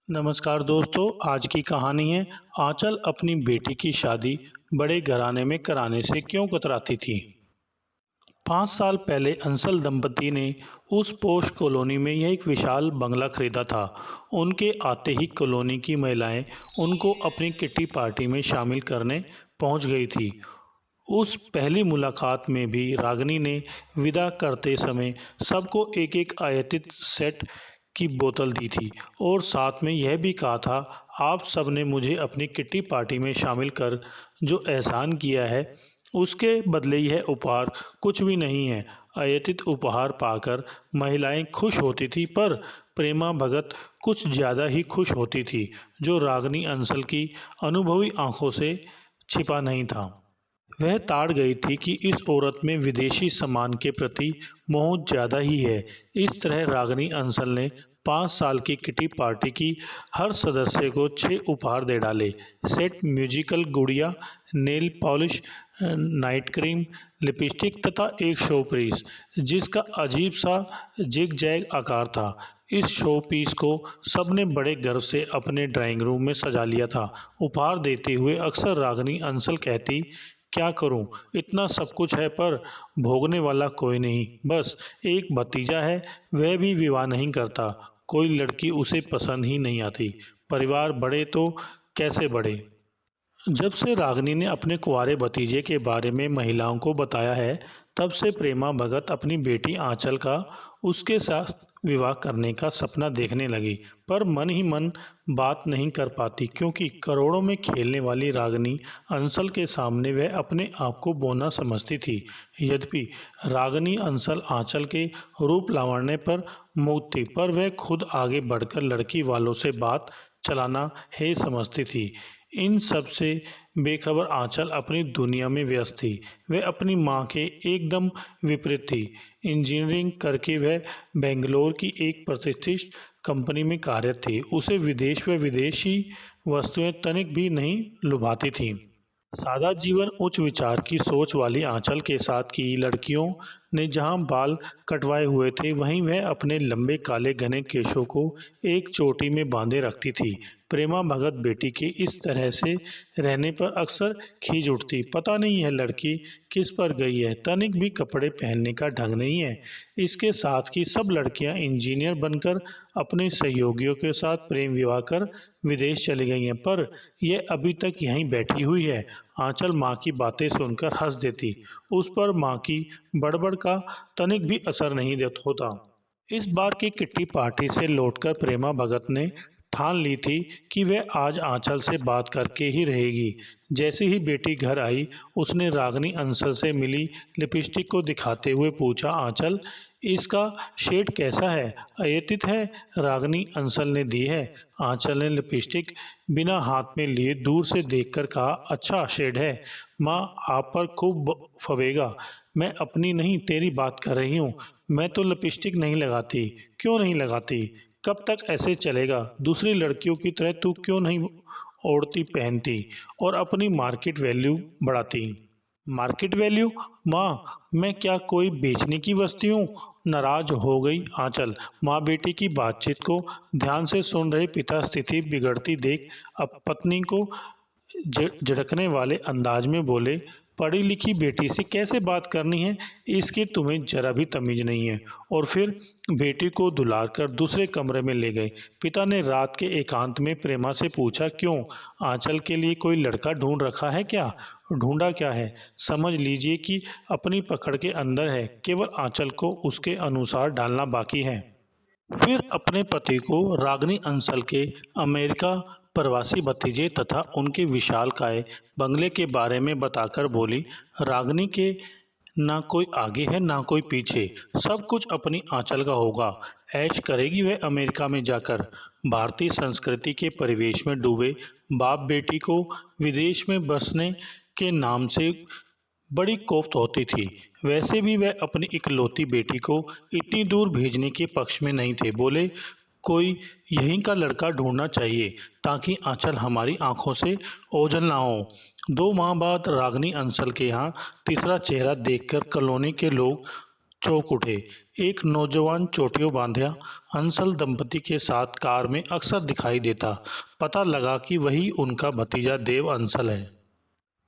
नमस्कार दोस्तों, आज की कहानी है आंचल अपनी बेटी की शादी बड़े घराने में कराने से क्यों कतराती थी। 5 साल पहले अंसल दंपति ने उस पोश कॉलोनी में यह एक विशाल बंगला खरीदा था। उनके आते ही कॉलोनी की महिलाएं उनको अपनी किट्टी पार्टी में शामिल करने पहुंच गई थी। उस पहली मुलाकात में भी रागिनी ने विदा करते समय सबको एक एक आयातित सेट की बोतल दी थी और साथ में यह भी कहा था, आप सब ने मुझे अपनी किट्टी पार्टी में शामिल कर जो एहसान किया है उसके बदले यह उपहार कुछ भी नहीं है। आयातित उपहार पाकर महिलाएं खुश होती थी, पर प्रेमा भगत कुछ ज़्यादा ही खुश होती थी, जो रागिनी अंसल की अनुभवी आंखों से छिपा नहीं था। वह ताड़ गई थी कि इस औरत में विदेशी सामान के प्रति मोह ज़्यादा ही है। इस तरह रागिनी अंसल ने 5 साल की किटी पार्टी की हर सदस्य को 6 उपहार दे डाले। सेट, म्यूजिकल गुड़िया, nail polish, night cream, lipstick तथा एक शो पीस जिसका अजीब सा जिग जैग आकार था। इस शो पीस को सबने बड़े गर्व से अपने ड्राइंग रूम में सजा लिया था। उपहार देते हुए अक्सर रागिनी अंसल कहती, क्या करूं, इतना सब कुछ है पर भोगने वाला कोई नहीं। बस एक भतीजा है, वह भी विवाह नहीं करता। कोई लड़की उसे पसंद ही नहीं आती। परिवार बढ़े तो कैसे बढ़े। जब से रागिनी ने अपने कुंवारे भतीजे के बारे में महिलाओं को बताया है, तब से प्रेमा भगत अपनी बेटी आंचल का उसके साथ विवाह करने का सपना देखने लगी, पर मन ही मन बात नहीं कर पाती, क्योंकि करोड़ों में खेलने वाली रागिनी अंसल के सामने वह अपने आप को बौना समझती थी। यद्यपि रागिनी अंसल आंचल के रूप लावण्य पर मुग्ध थी, पर वह खुद आगे बढ़कर लड़की वालों से बात चलाना है समझती थी। इन सब से बेखबर आंचल अपनी दुनिया में व्यस्त थी। वह अपनी माँ के एकदम विपरीत थी। इंजीनियरिंग करके वह बेंगलोर की एक प्रतिष्ठित कंपनी में कार्यरत थी। उसे विदेश व विदेशी वस्तुएं तनिक भी नहीं लुभाती थीं। सादा जीवन, उच्च विचार की सोच वाली आंचल के साथ की लड़कियों ने जहां बाल कटवाए हुए थे, वहीं वह अपने लंबे काले घने केशों को एक चोटी में बांधे रखती थी। प्रेमा भगत बेटी के इस तरह से रहने पर अक्सर खींच उठती। पता नहीं यह लड़की किस पर गई है, तनिक भी कपड़े पहनने का ढंग नहीं है। इसके साथ ही सब लड़कियां इंजीनियर बनकर अपने सहयोगियों के साथ प्रेम विवाह कर विदेश चली गई हैं, पर यह अभी तक यहीं बैठी हुई है। आंचल माँ की बातें सुनकर हंस देती। उस पर माँ की बड़बड़ का तनिक भी असर नहीं होता। इस बार की किट्टी पार्टी से लौटकर प्रेमा भगत ने ठान ली थी कि वह आज आंचल से बात करके ही रहेगी। जैसे ही बेटी घर आई, उसने रागिनी अंसल से मिली लिपस्टिक को दिखाते हुए पूछा, आंचल, इसका शेड कैसा है? अयतित है? रागिनी अंसल ने दी है। आंचल ने लिपस्टिक बिना हाथ में लिए दूर से देखकर कहा, अच्छा शेड है। माँ, आप पर खूब फवेगा। मैं अपनी नहीं तेरी बात कर रही हूँ। मैं तो लिपस्टिक नहीं लगाती। क्यों नहीं लगाती? कब तक ऐसे चलेगा? दूसरी लड़कियों की तरह तू क्यों नहीं ओढ़ती पहनती और अपनी मार्केट वैल्यू बढ़ाती? Market value? माँ, मैं क्या कोई बेचने की वस्तु हूँ? नाराज हो गई आंचल। माँ बेटी की बातचीत को ध्यान से सुन रहे पिता स्थिति बिगड़ती देख अब पत्नी को झिड़कने वाले अंदाज में बोले, पढ़ी लिखी बेटी से कैसे बात करनी है, इसकी तुम्हें जरा भी तमीज नहीं है। और फिर बेटी को दुलार कर दूसरे कमरे में ले गए। पिता ने रात के एकांत में प्रेमा से पूछा, क्यों, आंचल के लिए कोई लड़का ढूंढ रखा है क्या? ढूंढा क्या है? समझ लीजिए कि अपनी पकड़ के अंदर है, केवल आंचल को उसके अनुसार डालना बाकी है। फिर अपने पति को रागिनी अंसल के अमेरिका प्रवासी भतीजे तथा उनके विशालकाय बंगले के बारे में बताकर बोली, रागिनी के ना कोई आगे है ना कोई पीछे, सब कुछ अपनी आंचल का होगा। ऐश करेगी वह अमेरिका में जाकर। भारतीय संस्कृति के परिवेश में डूबे बाप बेटी को विदेश में बसने के नाम से बड़ी कोफ्त होती थी। वैसे भी वह अपनी इकलौती बेटी को इतनी दूर भेजने के पक्ष में नहीं थे। बोले, कोई यहीं का लड़का ढूंढना चाहिए ताकि आंचल हमारी आंखों से ओझल ना हो। 2 माह बाद रागिनी अंसल के यहाँ तीसरा चेहरा देखकर कॉलोनी के लोग चौंक उठे। एक नौजवान चोटियों बांधा अंसल दंपति के साथ कार में अक्सर दिखाई देता। पता लगा कि वही उनका भतीजा देव अंसल है।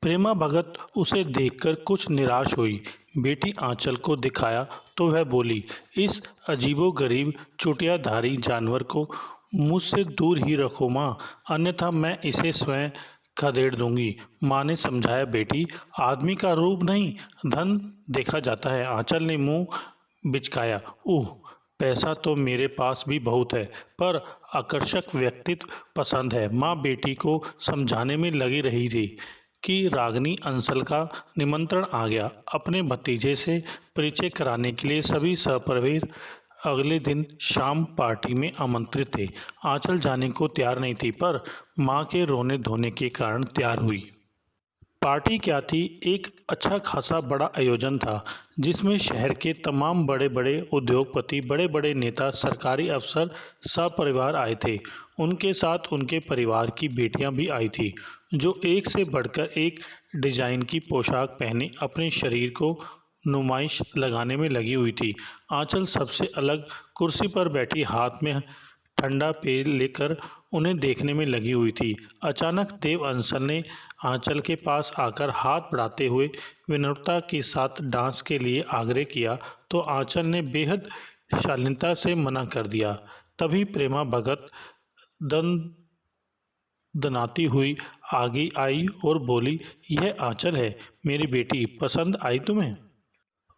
प्रेमा भगत उसे देखकर कुछ निराश हुई। बेटी आंचल को दिखाया तो वह बोली, इस अजीबोगरीब चुटियाधारी जानवर को मुझसे दूर ही रखो माँ, अन्यथा मैं इसे स्वयं खदेड़ दूंगी। माँ ने समझाया, बेटी आदमी का रूप नहीं धन देखा जाता है। आंचल ने मुंह बिचकाया, ओह पैसा तो मेरे पास भी बहुत है, पर आकर्षक व्यक्तित्व पसंद है। माँ बेटी को समझाने में लगी रही थी कि रागिनी अंसल का निमंत्रण आ गया। अपने भतीजे से परिचय कराने के लिए सभी सहपरिवार अगले दिन शाम पार्टी में आमंत्रित थे। आंचल जाने को तैयार नहीं थी, पर माँ के रोने धोने के कारण तैयार हुई। पार्टी क्या थी, एक अच्छा खासा बड़ा आयोजन था जिसमें शहर के तमाम बड़े बड़े उद्योगपति, बड़े बड़े नेता, सरकारी अफसर सपरिवार आए थे। उनके साथ उनके परिवार की बेटियां भी आई थी, जो एक से बढ़कर एक डिजाइन की पोशाक पहने अपने शरीर को नुमाइश लगाने में लगी हुई थी। आंचल सबसे अलग कुर्सी पर बैठी हाथ में ठंडा पेय लेकर उन्हें देखने में लगी हुई थी। अचानक देव अंसल ने आंचल के पास आकर हाथ बढ़ाते हुए विनम्रता के साथ डांस के लिए आग्रह किया, तो आंचल ने बेहद शालीनता से मना कर दिया। तभी प्रेमा भगत दनाती हुई आगे आई और बोली, यह आंचल है मेरी बेटी, पसंद आई तुम्हें?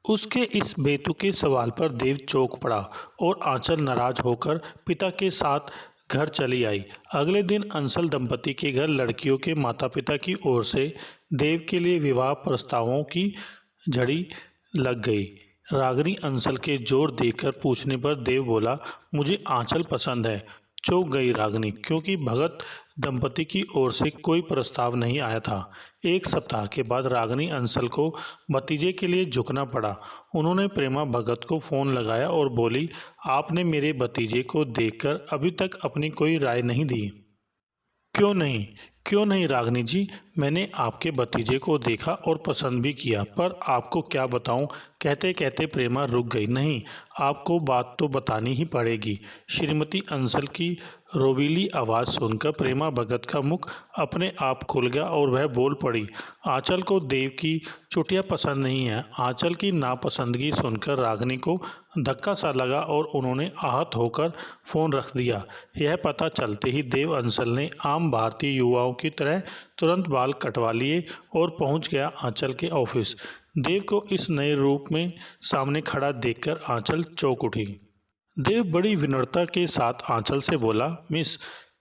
उसके इस बेतुके सवाल पर देव चौंक पड़ा और आंचल नाराज होकर पिता के साथ घर चली आई। अगले दिन अंसल दंपति के घर लड़कियों के माता पिता की ओर से देव के लिए विवाह प्रस्तावों की झड़ी लग गई। रागिनी अंसल के जोर देकर पूछने पर देव बोला, मुझे आंचल पसंद है। चौंक गई रागिनी, क्योंकि भगत दंपति की ओर से कोई प्रस्ताव नहीं आया था। एक सप्ताह के बाद रागिनी अंसल को भतीजे के लिए झुकना पड़ा। उन्होंने प्रेमा भगत को फ़ोन लगाया और बोली, आपने मेरे भतीजे को देखकर अभी तक अपनी कोई राय नहीं दी। क्यों नहीं रागिनी जी, मैंने आपके भतीजे को देखा और पसंद भी किया, पर आपको क्या बताऊं? कहते कहते प्रेमा रुक गई। नहीं, आपको बात तो बतानी ही पड़ेगी। श्रीमती अंसल की रोबीली आवाज़ सुनकर प्रेमा भगत का मुख अपने आप खुल गया और वह बोल पड़ी, आंचल को देव की चुटिया पसंद नहीं है। आंचल की नापसंदगी सुनकर रागिनी को धक्का सा लगा और उन्होंने आहत होकर फ़ोन रख दिया। यह पता चलते ही देव अंसल ने आम भारतीय युवाओं की तरह तुरंत बाल कटवा लिए और पहुंच गया आंचल के ऑफिस। देव को इस नए रूप में सामने खड़ा देखकर आंचल चौंक उठी। देव बड़ी विनम्रता के साथ आंचल से बोला, मिस,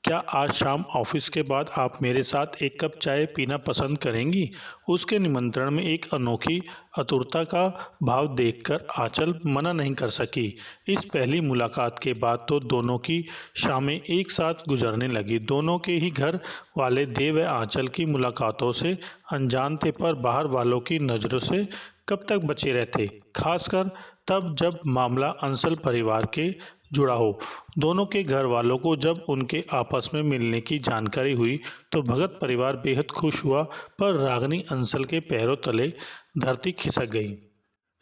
क्या आज शाम ऑफिस के बाद आप मेरे साथ एक कप चाय पीना पसंद करेंगी? उसके निमंत्रण में एक अनोखी आतुरता का भाव देखकर आंचल मना नहीं कर सकी। इस पहली मुलाकात के बाद तो दोनों की शामें एक साथ गुजरने लगी। दोनों के ही घर वाले देव व आंचल की मुलाकातों से अनजान थे, पर बाहर वालों की नज़रों से कब तक बचे रहते, खासकर तब जब मामला अंसल परिवार के जुड़ा हो। दोनों के घर वालों को जब उनके आपस में मिलने की जानकारी हुई तो भगत परिवार बेहद खुश हुआ, पर रागिनी अंसल के पैरों तले धरती खिसक गई।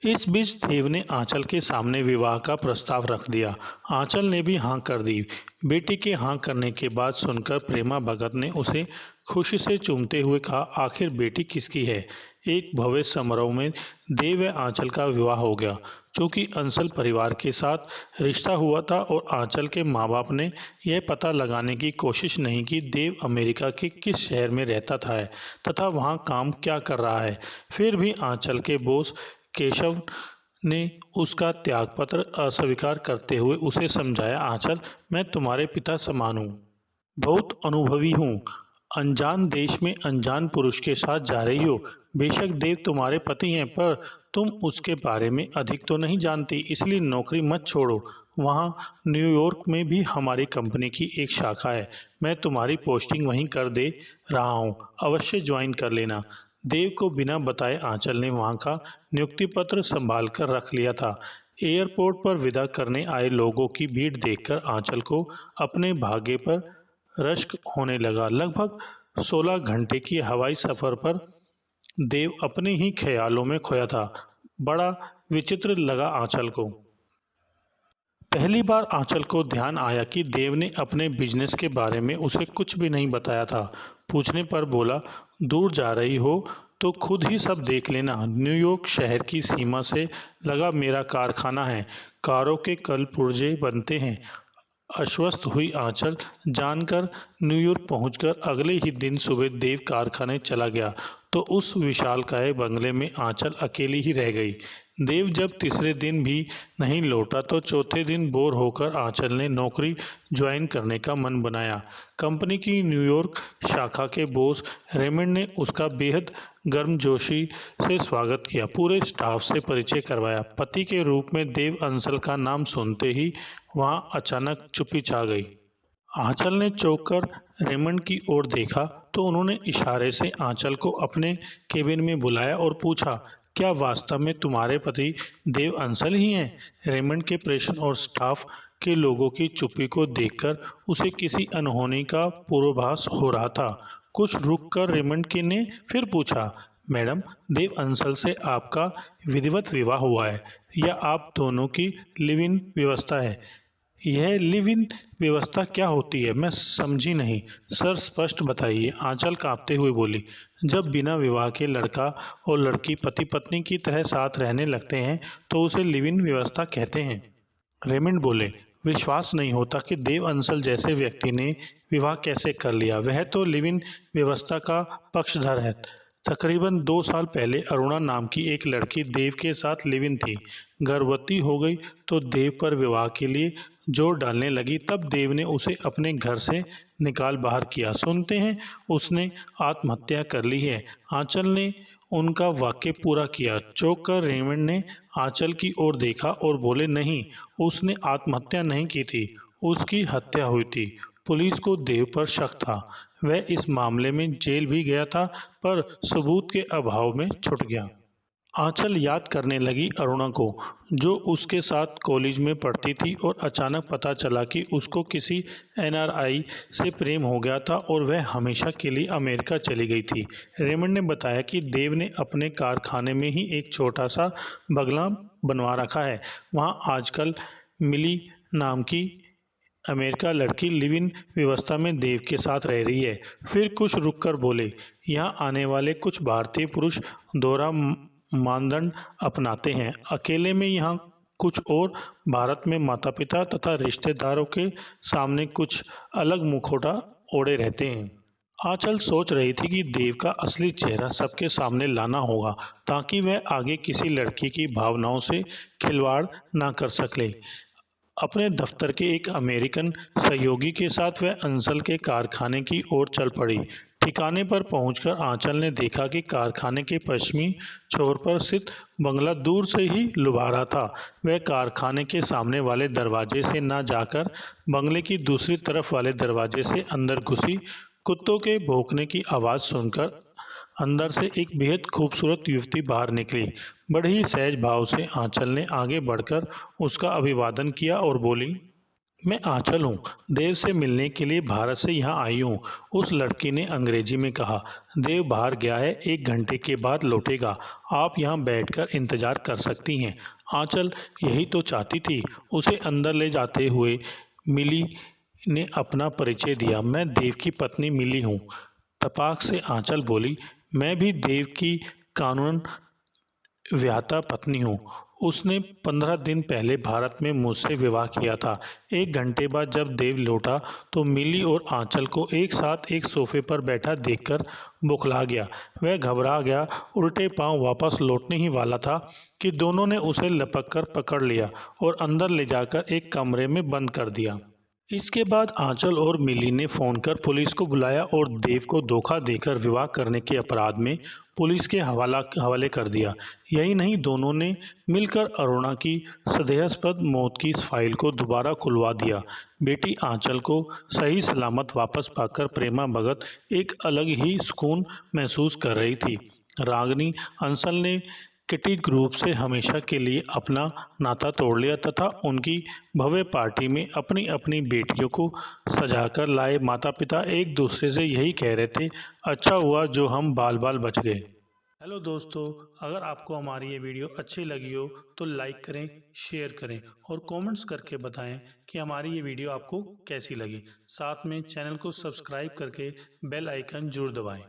इस बीच देव ने आंचल के सामने विवाह का प्रस्ताव रख दिया। आंचल ने भी हाँ कर दी। बेटी के हाँ करने के बाद सुनकर प्रेमा भगत ने उसे खुशी से चूमते हुए कहा, आखिर बेटी किसकी है? एक भव्य समारोह में देव व आंचल का विवाह हो गया। चूँकि अंसल परिवार के साथ रिश्ता हुआ था और आंचल के माँ बाप ने यह पता लगाने की कोशिश नहीं की देव अमेरिका के किस शहर में रहता था तथा वहाँ काम क्या कर रहा है, फिर भी आंचल के बॉस केशव ने उसका त्यागपत्र अस्वीकार करते हुए उसे समझाया, आंचल, मैं तुम्हारे पिता समान हूँ, बहुत अनुभवी हूँ। अनजान देश में अनजान पुरुष के साथ जा रही हो। बेशक देव तुम्हारे पति हैं, पर तुम उसके बारे में अधिक तो नहीं जानती, इसलिए नौकरी मत छोड़ो। वहाँ न्यूयॉर्क में भी हमारी कंपनी की एक शाखा है। मैं तुम्हारी पोस्टिंग वहीं कर दे रहा हूँ, अवश्य ज्वाइन कर लेना। देव को बिना बताए आंचल ने वहाँ का नियुक्ति पत्र संभाल कर रख लिया था। एयरपोर्ट पर विदा करने आए लोगों की भीड़ देखकर आंचल को अपने भाग्य पर रश्क होने लगा। लगभग 16 घंटे की हवाई सफ़र पर देव अपने ही ख्यालों में खोया था। बड़ा विचित्र लगा आंचल को। पहली बार आंचल को ध्यान आया कि देव ने अपने बिजनेस के बारे में उसे कुछ भी नहीं बताया था। पूछने पर बोला, दूर जा रही हो तो खुद ही सब देख लेना। न्यूयॉर्क शहर की सीमा से लगा मेरा कारखाना है, कारों के कल पुर्जे बनते हैं। आश्वस्त हुई आंचल जानकर न्यूयॉर्क पहुंचकर अगले ही दिन सुबह देव कारखाने चला गया तो उस विशालकाय बंगले में आंचल अकेली ही रह गई। देव जब तीसरे दिन भी नहीं लौटा तो चौथे दिन बोर होकर आंचल ने नौकरी ज्वाइन करने का मन बनाया। कंपनी की न्यूयॉर्क शाखा के बॉस रेमंड ने उसका बेहद गर्मजोशी से स्वागत किया, पूरे स्टाफ से परिचय करवाया। पति के रूप में देव अंसल का नाम सुनते ही वहां अचानक चुप्पी छा गई। आंचल ने चौंक कर रेमंड की ओर देखा तो उन्होंने इशारे से आंचल को अपने केबिन में बुलाया और पूछा, क्या वास्तव में तुम्हारे पति देव अंसल ही हैं? रेमंड के प्रेषण और स्टाफ के लोगों की चुप्पी को देखकर उसे किसी अनहोनी का पूर्वाभास हो रहा था। कुछ रुककर रेमंड के ने फिर पूछा, मैडम, देव अंसल से आपका विधिवत विवाह हुआ है या आप दोनों की लिव इन व्यवस्था है? यह लिव इन व्यवस्था क्या होती है? मैं समझी नहीं सर, स्पष्ट बताइए। आंचल कांपते हुए बोली, जब बिना विवाह के लड़का और लड़की पति पत्नी की तरह साथ रहने लगते हैं तो उसे लिव इन व्यवस्था कहते हैं। रेमंड बोले, विश्वास नहीं होता कि देव अंसल जैसे व्यक्ति ने विवाह कैसे कर लिया। वह तो लिव इन व्यवस्था का पक्षधर है। तकरीबन 2 साल पहले अरुणा नाम की एक लड़की देव के साथ लिव इन थी। गर्भवती हो गई तो देव पर विवाह के लिए जोर डालने लगी। तब देव ने उसे अपने घर से निकाल बाहर किया। सुनते हैं उसने आत्महत्या कर ली है। आंचल ने उनका वाक्य पूरा किया। चौंक कर रेमंड ने आंचल की ओर देखा और बोले, नहीं, उसने आत्महत्या नहीं की थी, उसकी हत्या हुई थी। पुलिस को देव पर शक था। वह इस मामले में जेल भी गया था पर सबूत के अभाव में छूट गया। आंचल याद करने लगी अरुणा को, जो उसके साथ कॉलेज में पढ़ती थी और अचानक पता चला कि उसको किसी एनआरआई से प्रेम हो गया था और वह हमेशा के लिए अमेरिका चली गई थी। रेमंड ने बताया कि देव ने अपने कारखाने में ही एक छोटा सा बंगला बनवा रखा है। वहाँ आजकल मिली नाम की अमेरिका लड़की लिव इन व्यवस्था में देव के साथ रह रही है। फिर कुछ रुककर बोले, यहाँ आने वाले कुछ भारतीय पुरुष दोहरा मानदंड अपनाते हैं। अकेले में यहाँ कुछ और भारत में माता पिता तथा रिश्तेदारों के सामने कुछ अलग मुखौटा ओढ़े रहते हैं। आंचल सोच रही थी कि देव का असली चेहरा सबके सामने लाना होगा ताकि वह आगे किसी लड़की की भावनाओं से खिलवाड़ ना कर सके। अपने दफ्तर के एक अमेरिकन सहयोगी के साथ वह अंसल के कारखाने की ओर चल पड़ी। ठिकाने पर पहुंचकर आंचल ने देखा कि कारखाने के पश्चिमी छोर पर स्थित बंगला दूर से ही लुभा रहा था। वह कारखाने के सामने वाले दरवाजे से न जाकर बंगले की दूसरी तरफ वाले दरवाजे से अंदर घुसी। कुत्तों के भौंकने की आवाज़ सुनकर अंदर से एक बेहद खूबसूरत युवती बाहर निकली। बड़े ही सहज भाव से आंचल ने आगे बढ़कर उसका अभिवादन किया और बोली, मैं आंचल हूँ, देव से मिलने के लिए भारत से यहाँ आई हूँ। उस लड़की ने अंग्रेजी में कहा, देव बाहर गया है, 1 घंटे के बाद लौटेगा, आप यहाँ बैठकर इंतज़ार कर सकती हैं। आंचल यही तो चाहती थी। उसे अंदर ले जाते हुए मिली ने अपना परिचय दिया, मैं देव की पत्नी मिली हूँ। तपाक से आंचल बोली, मैं भी देव की कानूनन विवाहिता पत्नी हूँ। उसने 15 दिन पहले भारत में मुझसे विवाह किया था। 1 घंटे बाद जब देव लौटा तो मिली और आंचल को एक साथ एक सोफे पर बैठा देखकर बौखला गया। वह घबरा गया, उल्टे पांव वापस लौटने ही वाला था कि दोनों ने उसे लपक कर पकड़ लिया और अंदर ले जाकर एक कमरे में बंद कर दिया। इसके बाद आंचल और मिली ने फ़ोन कर पुलिस को बुलाया और देव को धोखा देकर विवाह करने के अपराध में पुलिस के हवाले कर दिया। यही नहीं, दोनों ने मिलकर अरुणा की संदेहास्पद मौत की फाइल को दोबारा खुलवा दिया। बेटी आंचल को सही सलामत वापस पाकर प्रेमा भगत एक अलग ही सुकून महसूस कर रही थी। रागिनी अंसल ने किटी ग्रुप से हमेशा के लिए अपना नाता तोड़ लिया तथा उनकी भव्य पार्टी में अपनी अपनी बेटियों को सजाकर लाए माता पिता एक दूसरे से यही कह रहे थे, अच्छा हुआ जो हम बाल बाल बच गए। हेलो दोस्तों, अगर आपको हमारी ये वीडियो अच्छी लगी हो तो लाइक करें, शेयर करें और कमेंट्स करके बताएं कि हमारी ये वीडियो आपको कैसी लगी। साथ में चैनल को सब्सक्राइब करके बेल आइकन जरूर दबाएं।